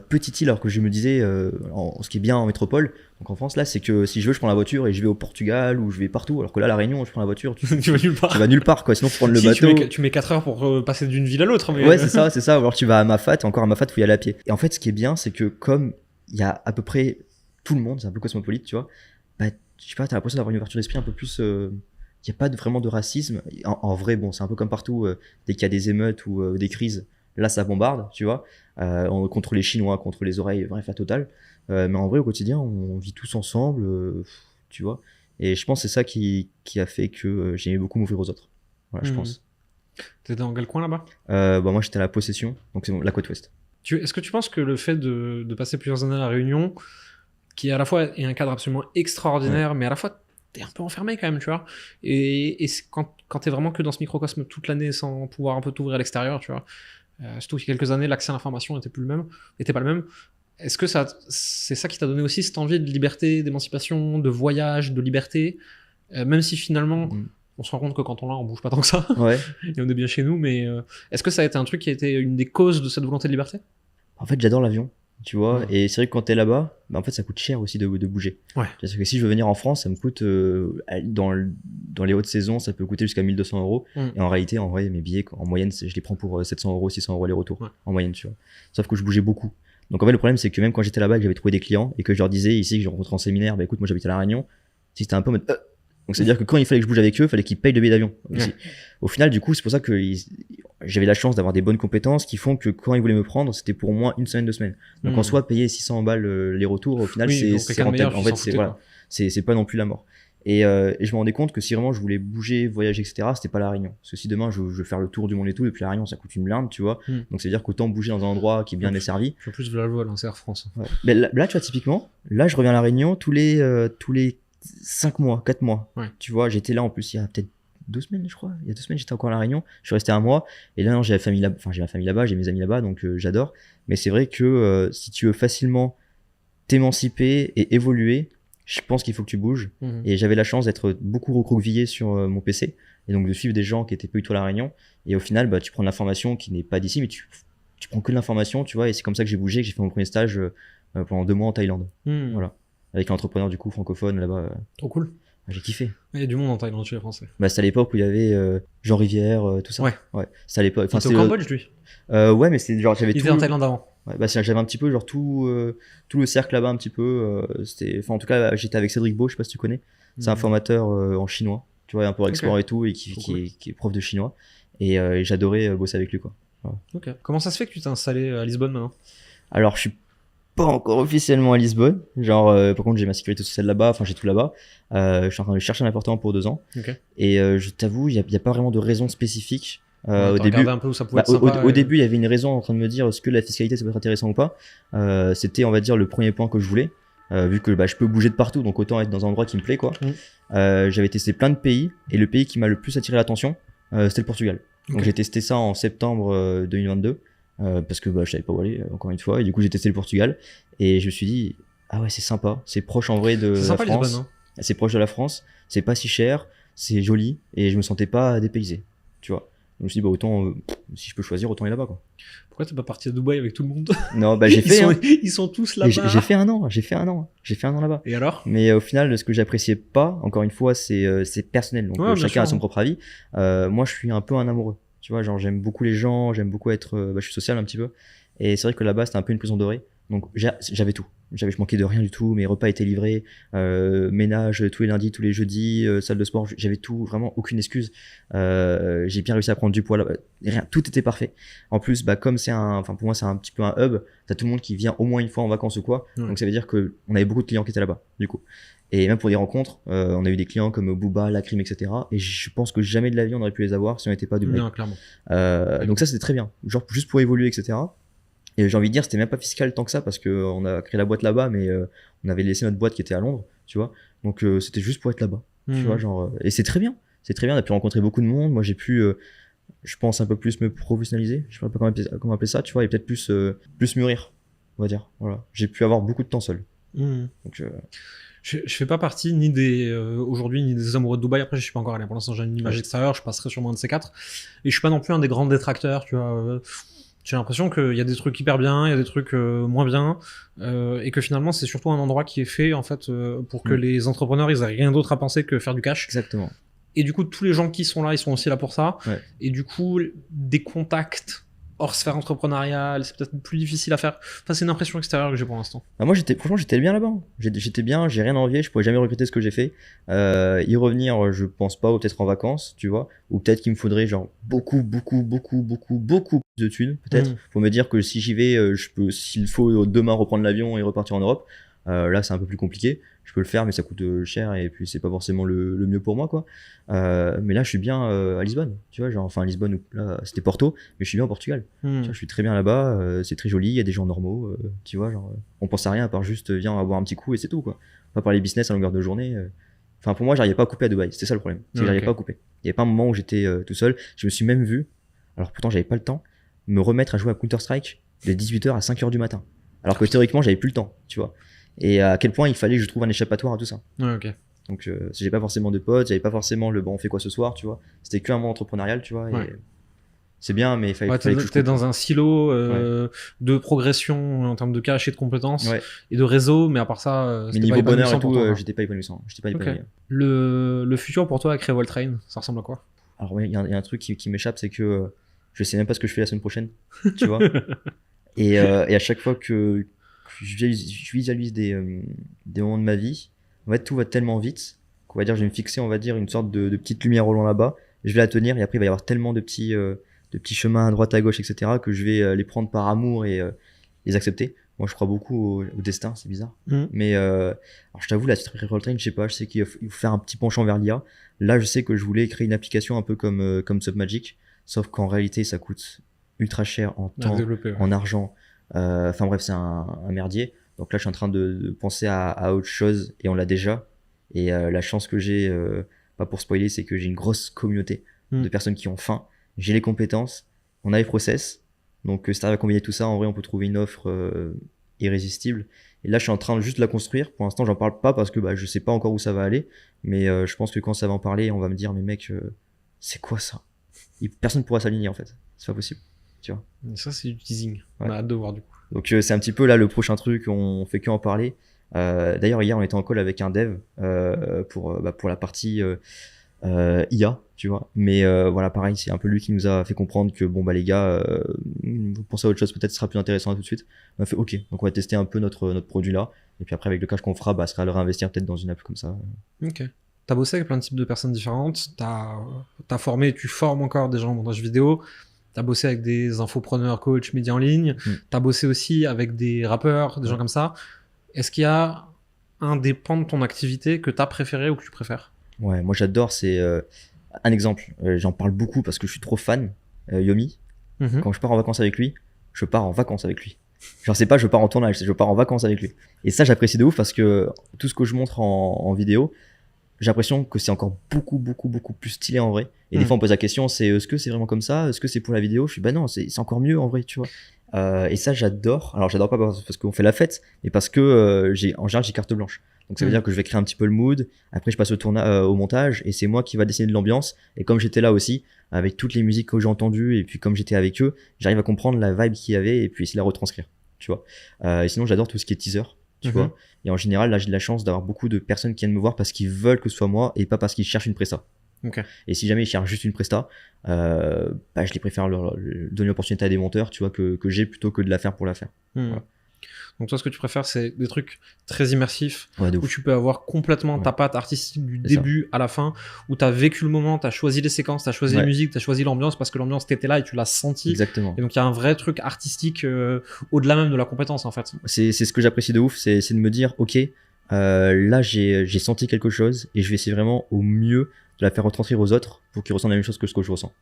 Petite île, alors que je me disais, ce qui est bien en métropole, donc en France là, c'est que si je veux, je prends la voiture et je vais au Portugal ou je vais partout, alors que là, La Réunion, je prends la voiture, tu vas nulle part. Tu vas nulle part, quoi. Sinon, faut prendre le bateau. Tu mets 4 heures pour passer d'une ville à l'autre. Mais... Ouais, c'est ça. Ou alors tu vas à Mafat, encore à Mafat, faut y aller à pied. Et en fait, ce qui est bien, c'est que comme il y a à peu près tout le monde, c'est un peu cosmopolite, tu vois, bah, je sais pas, t'as l'impression d'avoir une ouverture d'esprit un peu plus. Il n'y a pas vraiment de racisme. En vrai, bon, c'est un peu comme partout, dès qu'il y a des émeutes ou des crises, là, ça bombarde, tu vois. Contre les Chinois, contre les oreilles, bref, la totale. Mais en vrai, au quotidien, on vit tous ensemble, tu vois. Et je pense que c'est ça qui a fait que j'aimais beaucoup m'ouvrir aux autres. Voilà, je pense. T'étais dans quel coin là-bas? Moi, j'étais à la Possession, donc c'est la côte ouest. Est-ce que tu penses que le fait de passer plusieurs années à La Réunion, qui à la fois est un cadre absolument extraordinaire, mais à la fois t'es un peu enfermé quand même, tu vois, et quand t'es vraiment que dans ce microcosme toute l'année sans pouvoir un peu t'ouvrir à l'extérieur, tu vois, surtout qu'il y a quelques années, l'accès à l'information n'était pas le même. Est-ce que c'est ça qui t'a donné aussi cette envie de liberté, d'émancipation, de voyage, de liberté, même si finalement on se rend compte que quand on l'a, on bouge pas tant que ça, et on est bien chez nous, mais est-ce que ça a été un truc qui a été une des causes de cette volonté de liberté? En fait, j'adore l'avion, tu vois, et c'est vrai que quand t'es là-bas, bah, en fait, ça coûte cher aussi de bouger. Parce que si je veux venir en France, ça me coûte, dans les hautes saisons, ça peut coûter jusqu'à 1 200 €. Et en réalité, en vrai, mes billets, en moyenne, je les prends pour 700 €, 600 € aller-retour, en moyenne, tu vois. Sauf que je bougeais beaucoup. Donc en fait, le problème, c'est que même quand j'étais là-bas, que j'avais trouvé des clients et que je leur disais ici, que j'ai rencontré en séminaire, bah écoute, moi j'habite à La Réunion, si c'était un peu en mode donc c'est-à-dire que quand il fallait que je bouge avec eux, il fallait qu'ils payent le billet d'avion. Au final, du coup, c'est pour ça que j'avais la chance d'avoir des bonnes compétences qui font que quand ils voulaient me prendre, c'était pour au moins 1 semaine, 2 semaines. Donc en soi, payer 600 balles les retours, au final, c'est rentable. En fait, c'est pas non plus la mort. Et je me rendais compte que si vraiment je voulais bouger, voyager, etc., c'était pas La Réunion. Parce que si demain je veux faire le tour du monde et tout, depuis La Réunion, ça coûte une blinde, tu vois. Donc c'est à dire qu'autant bouger dans un endroit qui est bien desservi. Je suis plus de la loi, c'est Air France. Mais là, tu vois, typiquement, là, je reviens à La Réunion tous les 5 mois, 4 mois. Tu vois, j'étais là en plus il y a peut-être 2 semaines, je crois. Il y a 2 semaines, j'étais encore à La Réunion. Je suis resté 1 mois. Et là, non, j'ai ma famille là-bas, j'ai mes amis là-bas, donc j'adore. Mais c'est vrai que si tu veux facilement t'émanciper et évoluer, je pense qu'il faut que tu bouges. Et j'avais la chance d'être beaucoup recroquevillé sur mon PC. Et donc de suivre des gens qui étaient pas du tout à La Réunion. Et au final, bah, tu prends de l'information qui n'est pas d'ici, mais tu prends que de l'information, tu vois. Et c'est comme ça que j'ai bougé, que j'ai fait mon premier stage pendant 2 mois en Thaïlande. Voilà. Avec un entrepreneur du coup francophone là-bas. Trop cool. J'ai kiffé. Il y a du monde en Thaïlande chez les Français. Bah, c'était à l'époque où il y avait Jean Rivière, tout ça. Ouais. C'était à l'époque. Enfin, c'était au Cambodge, lui. Ouais, mais c'est genre j'avais tout. Il était en Thaïlande avant. Ouais, bah j'avais un petit peu genre tout le cercle là-bas un petit peu. Enfin en tout cas j'étais avec Cédric Beau, je sais pas si tu connais. C'est un formateur en chinois, tu vois, un peu export et tout, et qui est prof de chinois. Et j'adorais bosser avec lui, quoi. Voilà. Ok. Comment ça se fait que tu t'es installé à Lisbonne maintenant? Alors je suis pas encore officiellement à Lisbonne, genre par contre j'ai ma sécurité sociale là-bas, enfin j'ai tout là-bas. Je suis en train de chercher un appartement pour 2 ans. Et je t'avoue, il y a pas vraiment de raison spécifique. Au début, un peu où ça pouvait être sympa, au début, il y avait une raison en train de me dire est-ce que la fiscalité ça peut être intéressant ou pas. C'était, on va dire, le premier point que je voulais, vu que je peux bouger de partout, donc autant être dans un endroit qui me plaît, quoi. J'avais testé plein de pays, et le pays qui m'a le plus attiré l'attention, c'était le Portugal. Donc j'ai testé ça en septembre 2022, parce que je savais pas où aller, encore une fois, et du coup j'ai testé le Portugal, et je me suis dit ah ouais, c'est sympa, c'est proche en vrai de la France. Lisbonne, hein. C'est proche de la France, c'est pas si cher, c'est joli, et je me sentais pas dépaysé, tu vois. Je me suis dit, autant, si je peux choisir, autant aller là-bas, quoi. Pourquoi t'es pas parti à Dubaï avec tout le monde? Non, j'ai fait. Ils sont tous là-bas. J'ai fait un an là-bas. Et alors? Mais au final, ce que j'appréciais pas, encore une fois, c'est personnel. Donc chacun a son propre avis. Moi, je suis un peu un amoureux. Tu vois, genre, j'aime beaucoup les gens, j'aime beaucoup être. Je suis social un petit peu. Et c'est vrai que là-bas, c'était un peu une prison dorée. Donc j'avais tout. je manquais de rien du tout, mes repas étaient livrés, ménage tous les lundis, tous les jeudis, salle de sport, j'avais tout, vraiment aucune excuse. J'ai bien réussi à prendre du poids là-bas, rien, tout était parfait. En plus, comme pour moi c'est un petit peu un hub, t'as tout le monde qui vient au moins une fois en vacances ou quoi, donc ça veut dire que on avait beaucoup de clients qui étaient là-bas, du coup. Et même pour des rencontres, on a eu des clients comme Booba, Lacrim, etc. Et je pense que jamais de la vie on aurait pu les avoir si on n'était pas doublé. Non, clairement. Donc ça c'était très bien, genre juste pour évoluer, etc. Et j'ai envie de dire, c'était même pas fiscal tant que ça parce que on a créé la boîte là-bas, mais on avait laissé notre boîte qui était à Londres, tu vois. Donc c'était juste pour être là-bas, tu vois, genre. Et c'est très bien, on a pu rencontrer beaucoup de monde. Moi j'ai pu, je pense un peu plus me professionnaliser, je sais pas comment appeler ça, tu vois, et peut-être plus mûrir, on va dire. Voilà, j'ai pu avoir beaucoup de temps seul. Donc je fais pas partie ni des aujourd'hui ni des amoureux de Dubaï. Après, je suis pas encore allé. Pour l'instant, j'ai une image extérieure. Je passerai sûrement un de ces quatre. Et je suis pas non plus un des grands détracteurs. Tu vois, j'ai l'impression qu'il y a des trucs hyper bien, il y a des trucs moins bien, et que finalement, c'est surtout un endroit qui est fait en fait pour que les entrepreneurs ils aient rien d'autre à penser que faire du cash. Exactement. Et du coup, tous les gens qui sont là, ils sont aussi là pour ça. Ouais. Et du coup, des contacts hors sphère entrepreneuriale, c'est peut-être plus difficile à faire. Enfin, c'est une impression extérieure que j'ai pour l'instant. Moi, franchement, j'étais bien là-bas. J'étais bien, j'ai rien à envier, je pourrais jamais regretter ce que j'ai fait. Y revenir, je pense pas, ou peut-être en vacances, tu vois. Ou peut-être qu'il me faudrait genre beaucoup de thunes, peut-être. Faut me dire que si j'y vais, je peux, s'il faut demain reprendre l'avion et repartir en Europe. Là, c'est un peu plus compliqué. Je peux le faire, mais ça coûte cher et puis c'est pas forcément le mieux pour moi, quoi. Mais là, je suis bien à Lisbonne, tu vois, genre, enfin à Lisbonne, là, c'était Porto, mais je suis bien au Portugal. Tu vois, je suis très bien là-bas, c'est très joli, il y a des gens normaux, tu vois, genre, on pense à rien à part juste viens, on va boire un petit coup et c'est tout, quoi. Pas parler business à longueur de journée. Enfin, pour moi, j'arrivais pas à couper à Dubaï, c'était ça le problème. C'est que j'arrivais pas à couper. Il y avait pas un moment où j'étais tout seul. Je me suis même vu, alors pourtant j'avais pas le temps, me remettre à jouer à Counter-Strike de 18h à 5h du matin. Alors que théoriquement, j'avais plus le temps, tu vois. Et à quel point il fallait que je trouve un échappatoire à tout ça. Ok. Donc j'ai pas forcément de potes, j'avais pas forcément le bon on fait quoi ce soir, tu vois. C'était que un monde entrepreneurial, tu vois. Et c'est bien, mais il fallait que je t'es dans un silo de progression en termes de cash et de compétences et de réseau, mais à part ça, mais niveau bonheur et tout, j'étais pas épanouissant. Okay. Le futur pour toi avec Revoltrain, ça ressemble à quoi? Alors ouais, il y a un truc qui m'échappe, c'est que je sais même pas ce que je fais la semaine prochaine, tu vois. Et à chaque fois que je visualise des moments de ma vie, en fait tout va tellement vite qu'on va dire je vais me fixer, on va dire, une sorte de petite lumière au loin là-bas, je vais la tenir et après il va y avoir tellement de petits chemins à droite à gauche, etc., que je vais les prendre par amour et les accepter. Moi je crois beaucoup au destin, c'est bizarre. Mais alors je t'avoue, la Revoltrain, je sais pas, je sais qu'il faut faire un petit penchant vers l'IA. Là je sais que je voulais créer une application un peu comme Submagic, sauf qu'en réalité ça coûte ultra cher en temps, en argent. Enfin bref, c'est un merdier. Donc là, je suis en train de penser à autre chose et on l'a déjà. Et la chance que j'ai, pas pour spoiler, c'est que j'ai une grosse communauté de personnes qui ont faim. J'ai les compétences, on a les process. Donc si t'arrives à combiner tout ça, en vrai, on peut trouver une offre irrésistible. Et là, je suis en train de juste la construire. Pour l'instant, j'en parle pas parce que je sais pas encore où ça va aller. Mais je pense que quand ça va en parler, on va me dire, mais mec, c'est quoi ça? Personne pourra s'aligner en fait. C'est pas possible. Tu vois. Ça c'est du teasing, on a hâte de voir du coup. Donc c'est un petit peu là le prochain truc, on fait que en parler. D'ailleurs hier on était en call avec un dev pour la partie IA, tu vois. Mais voilà, pareil, c'est un peu lui qui nous a fait comprendre que bon les gars, vous pensez à autre chose, peut-être ce sera plus intéressant tout de suite. On a fait ok, donc on va tester un peu notre produit là, et puis après avec le cash qu'on fera, ce sera le réinvestir peut-être dans une app comme ça. Ok. T'as bossé avec plein de types de personnes différentes, t'as formé, tu formes encore des gens en montage vidéo. T'as bossé avec des infopreneurs, coachs, médias en ligne. T'as bossé aussi avec des rappeurs, des gens comme ça. Est-ce qu'il y a un des pans de ton activité que t'as préféré ou que tu préfères? Ouais, moi j'adore, c'est un exemple. J'en parle beaucoup parce que je suis trop fan. Yomi, quand je pars en vacances avec lui, je pars en vacances avec lui. Genre c'est pas je pars en tournage, c'est je pars en vacances avec lui. Et ça j'apprécie de ouf parce que tout ce que je montre en vidéo, j'ai l'impression que c'est encore beaucoup plus stylé en vrai. Et des fois on pose la question, c'est est-ce que c'est vraiment comme ça? Est-ce que c'est pour la vidéo? Je suis non, c'est encore mieux en vrai, tu vois. Et ça j'adore. Alors j'adore pas parce qu'on fait la fête, mais parce que en général j'ai carte blanche. Donc ça veut dire que je vais créer un petit peu le mood. Après je passe au montage et c'est moi qui va dessiner de l'ambiance. Et comme j'étais là aussi, avec toutes les musiques que j'ai entendues et puis comme j'étais avec eux, j'arrive à comprendre la vibe qu'il y avait et puis essayer de la retranscrire, tu vois. Et sinon j'adore tout ce qui est teaser. Tu vois. Et en général, là, j'ai de la chance d'avoir beaucoup de personnes qui viennent me voir parce qu'ils veulent que ce soit moi et pas parce qu'ils cherchent une presta. Okay. Et si jamais ils cherchent juste une presta, je les préfère leur donner l'opportunité à des monteurs, tu vois, que j'ai plutôt que de la faire pour la faire. Voilà. Donc toi, ce que tu préfères, c'est des trucs très immersifs, Ouais, où tu peux avoir complètement ta patte artistique du C'est début à la fin, où tu as vécu le moment, tu as choisi les séquences, tu as choisi les musiques, tu as choisi l'ambiance, parce que l'ambiance, t'étais là et tu l'as senti. Exactement. Et donc il y a un vrai truc artistique au-delà même de la compétence, en fait. C'est ce que j'apprécie de ouf, c'est de me dire, ok, là j'ai senti quelque chose et je vais essayer vraiment au mieux de la faire retranscrire aux autres pour qu'ils ressentent la même chose que ce que je ressens.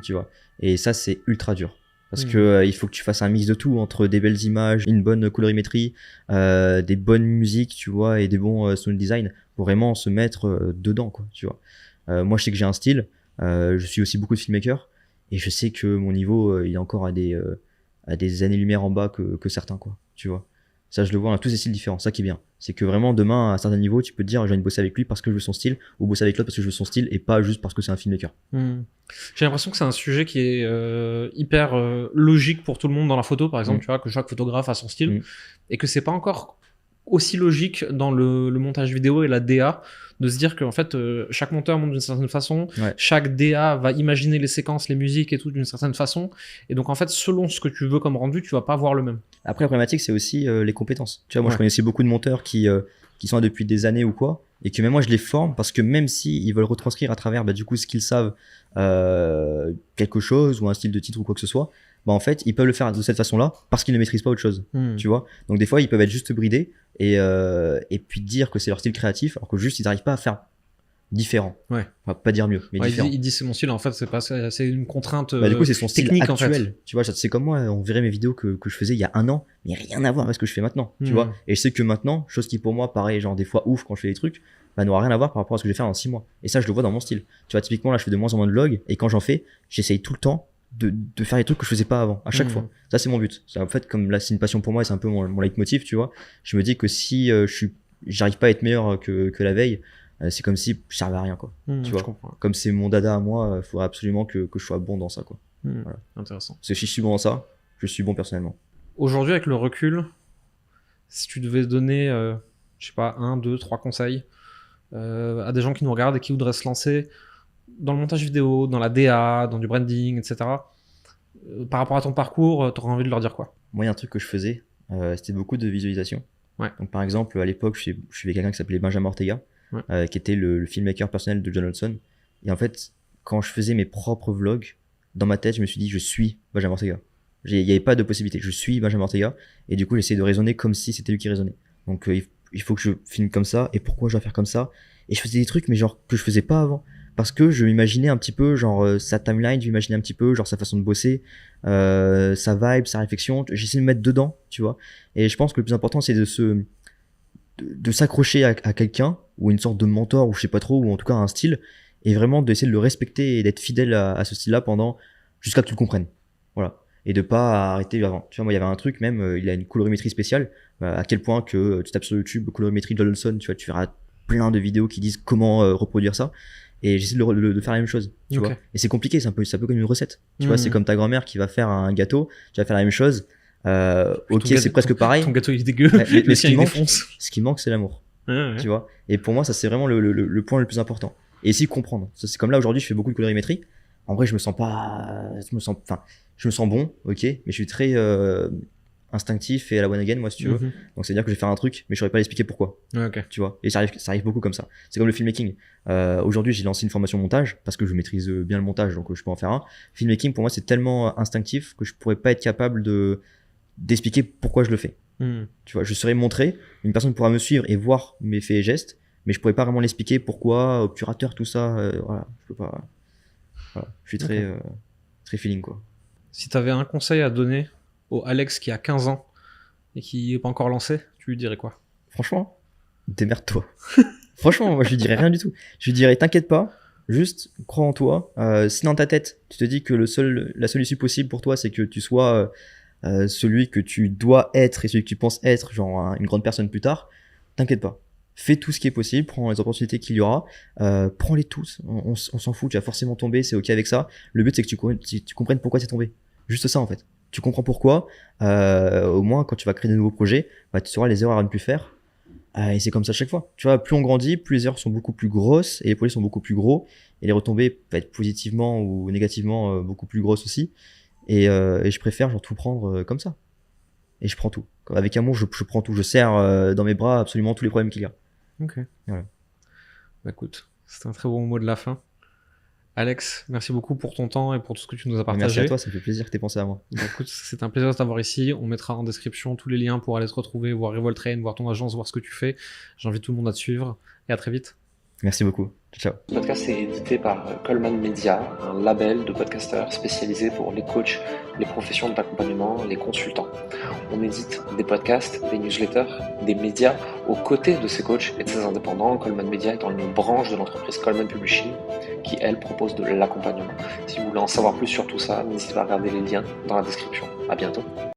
Tu vois. Et ça, c'est ultra dur. Parce que il faut que tu fasses un mix de tout, entre des belles images, une bonne colorimétrie, des bonnes musiques, tu vois, et des bons sound design pour vraiment se mettre dedans, quoi, tu vois. Moi, je sais que j'ai un style, je suis aussi beaucoup de filmmaker, et je sais que mon niveau, il est encore à des années-lumière en bas que certains, quoi, tu vois. Ça, je le vois, on a tous des styles différents, ça qui est bien. C'est que vraiment, demain, à un certain niveau, tu peux te dire, j'ai envie de bosser avec lui parce que je veux son style, ou bosser avec l'autre parce que je veux son style, et pas juste parce que c'est un filmmaker. J'ai l'impression que c'est un sujet qui est hyper logique pour tout le monde dans la photo, par exemple, tu vois, que chaque photographe a son style, et que c'est pas encore aussi logique dans le montage vidéo et la DA, de se dire qu'en fait, chaque monteur monte d'une certaine façon, chaque DA va imaginer les séquences, les musiques et tout d'une certaine façon, et donc en fait, selon ce que tu veux comme rendu, tu vas pas avoir le même. Après, la problématique, c'est aussi les compétences. Tu vois, moi, je connaissais beaucoup de monteurs qui sont là depuis des années ou quoi, et que même moi, je les forme parce que même si ils veulent retranscrire à travers, du coup, ce qu'ils savent, quelque chose ou un style de titre ou quoi que ce soit, en fait, ils peuvent le faire de cette façon-là parce qu'ils ne maîtrisent pas autre chose. Tu vois. Donc, des fois, ils peuvent être juste bridés et puis dire que c'est leur style créatif, alors que juste, ils n'arrivent pas à faire différent. Enfin, pas dire mieux, mais différent. Il dit c'est mon style, en fait, c'est une contrainte du coup, c'est son style technique, actuel. En fait. Tu vois, c'est comme moi, on verrait mes vidéos que je faisais il y a un an, mais rien à voir avec ce que je fais maintenant. Tu vois. Et je sais que maintenant, chose qui pour moi paraît genre des fois ouf quand je fais des trucs, n'aura rien à voir par rapport à ce que je vais faire dans 6 mois. Et ça, je le vois dans mon style. Tu vois, typiquement, là, je fais de moins en moins de vlogs, et quand j'en fais, j'essaye tout le temps de faire des trucs que je faisais pas avant, à chaque fois. Ça, c'est mon but. En fait, comme là, c'est une passion pour moi, et c'est un peu mon leitmotiv, tu vois. Je me dis que si j'arrive pas à être meilleur que la veille, c'est comme si je servais à rien, quoi. Tu vois. Comme c'est mon dada à moi, il faudrait absolument que je sois bon dans ça, quoi. Voilà. Intéressant. Parce que si je suis bon dans ça, je suis bon personnellement. Aujourd'hui, avec le recul, si tu devais donner, je sais pas, 1, 2, 3 conseils à des gens qui nous regardent et qui voudraient se lancer dans le montage vidéo, dans la DA, dans du branding, etc. Par rapport à ton parcours, tu aurais envie de leur dire quoi? Moi, il y a un truc que je faisais, c'était beaucoup de visualisation. Donc, par exemple, à l'époque, je suivais quelqu'un qui s'appelait Benjamin Ortega, qui était le filmmaker personnel de John Hodgson. Et en fait, quand je faisais mes propres vlogs, dans ma tête, je me suis dit, je suis Benjamin Ortega. Il n'y avait pas de possibilité. Je suis Benjamin Ortega. Et du coup, j'essayais de raisonner comme si c'était lui qui raisonnait. Donc, il faut que je filme comme ça. Et pourquoi je dois faire comme ça? Et je faisais des trucs, mais genre, que je faisais pas avant. Parce que je m'imaginais un petit peu, genre, sa timeline, je m'imaginais un petit peu, genre, sa façon de bosser, sa vibe, sa réflexion. J'essayais de me mettre dedans, tu vois. Et je pense que le plus important, c'est de s'accrocher à quelqu'un, ou une sorte de mentor, ou je sais pas trop, ou en tout cas un style, et vraiment d'essayer de le respecter et d'être fidèle à ce style-là jusqu'à que tu le comprennes. Voilà. Et de pas arrêter avant. Tu vois, moi, il y avait un truc même, il a une colorimétrie spéciale, à quel point que tu tapes sur YouTube colorimétrie de Johnson, tu vois, tu verras plein de vidéos qui disent comment reproduire ça. Et j'essaie de faire la même chose, tu vois. Et c'est compliqué, c'est un peu comme une recette. Tu vois, c'est comme ta grand-mère qui va faire un gâteau, tu vas faire la même chose. Ok, c'est presque pareil. Ton gâteau il est dégueu, mais ce qui manque, c'est l'amour. Tu vois. Et pour moi, ça c'est vraiment le point le plus important. Et essayer de comprendre. C'est comme là aujourd'hui, je fais beaucoup de colorimétrie. En vrai, je me sens bon, ok, mais je suis très instinctif et à la one again, moi, si tu veux. Donc, c'est-à-dire que je vais faire un truc, mais je saurais pas l'expliquer pourquoi. Tu vois. Et ça arrive beaucoup comme ça. C'est comme le filmmaking. Aujourd'hui, j'ai lancé une formation montage parce que je maîtrise bien le montage, donc je peux en faire un. Filmmaking, pour moi, c'est tellement instinctif que je pourrais pas être capable d'expliquer pourquoi je le fais. Tu vois, je saurais montrer, une personne pourra me suivre et voir mes faits et gestes, mais je pourrais pas vraiment l'expliquer pourquoi, obturateur, tout ça, voilà, je peux pas. Voilà, je suis très feeling, quoi. Si t'avais un conseil à donner au Alex qui a 15 ans et qui est pas encore lancé, tu lui dirais quoi? Franchement, démerde-toi. Franchement, moi je lui dirais rien du tout. Je lui dirais t'inquiète pas, juste crois en toi. Si dans ta tête, tu te dis que la seule issue possible pour toi, c'est que tu sois celui que tu dois être et celui que tu penses être, genre une grande personne plus tard, t'inquiète pas. Fais tout ce qui est possible, prends les opportunités qu'il y aura, prends-les tous, on s'en fout, tu vas forcément tomber, c'est ok avec ça. Le but c'est que tu comprennes pourquoi t'es tombé. Juste ça en fait. Tu comprends pourquoi, au moins quand tu vas créer de nouveaux projets, tu sauras les erreurs à ne plus faire. Et c'est comme ça à chaque fois. Tu vois, plus on grandit, plus les erreurs sont beaucoup plus grosses et les projets sont beaucoup plus gros et les retombées peuvent être positivement ou négativement beaucoup plus grosses aussi. Et je préfère genre tout prendre comme ça. Et je prends tout. Avec amour, je prends tout, je serre dans mes bras absolument tous les problèmes qu'il y a. Ok. Voilà. Bah écoute, c'est un très bon mot de la fin. Alex, merci beaucoup pour ton temps et pour tout ce que tu nous as partagé. Merci à toi, ça fait plaisir que tu aies pensé à moi. Bah écoute, c'est un plaisir de t'avoir ici. On mettra en description tous les liens pour aller te retrouver, voir Revolt Train, voir ton agence, voir ce que tu fais. J'invite tout le monde à te suivre et à très vite. Merci beaucoup. Ciao. Ce podcast est édité par Coleman Media, un label de podcasteurs spécialisé pour les coachs, les professions de l'accompagnement, les consultants. On édite des podcasts, des newsletters, des médias aux côtés de ces coachs et de ces indépendants. Coleman Media étant une branche de l'entreprise Coleman Publishing qui, elle, propose de l'accompagnement. Si vous voulez en savoir plus sur tout ça, n'hésitez pas à regarder les liens dans la description. À bientôt.